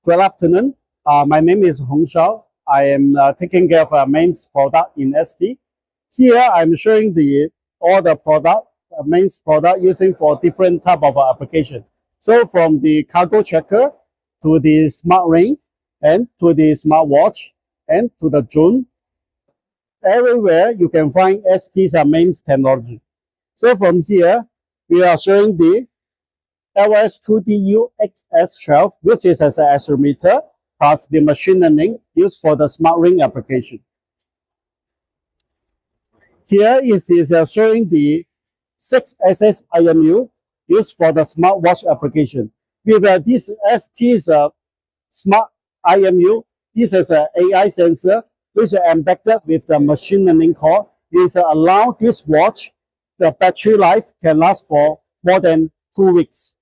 Good afternoon. My name is Shao. I am taking care of MEMS product in ST. Here I'm showing all the product, MEMS product using for different type of application. So from the cargo tracker to the smart ring and to the smartwatch and to the drone, everywhere you can find ST's MEMS technology. So from here, we are showing the LS2DU-XS12, which is as an accelerometer, plus the machine learning used for the smart ring application. Here it is showing the 6SS IMU used for the smartwatch application. With this ST's smart IMU, this is an AI sensor which is embedded with the machine learning core. This allows this watch, the battery life can last for more than 2 weeks.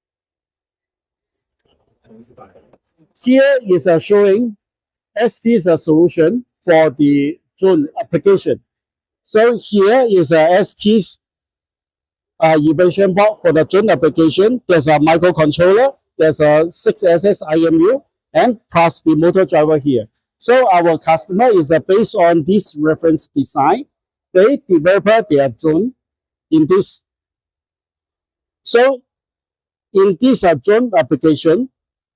Here is showing ST's solution for the drone application. So here is ST's evaluation board for the drone application. There's a microcontroller, there's a 6SS IMU, and plus the motor driver here. So our customer is based on this reference design. They develop their drone in this. So in this drone application,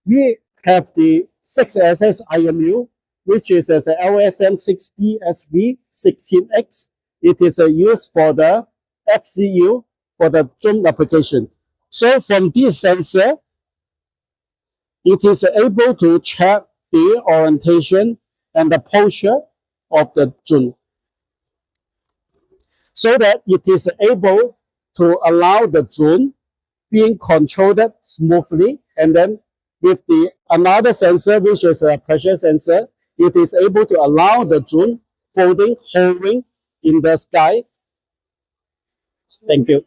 we have the 6SS IMU, which is as a LSM6DSV 16X. It is used for the FCU for the drone application. So from this sensor, it is able to check the orientation and the posture of the drone, so that it is able to allow the drone being controlled smoothly. And then with the another sensor, which is a pressure sensor, it is able to allow the drone hovering in the sky. Thank you.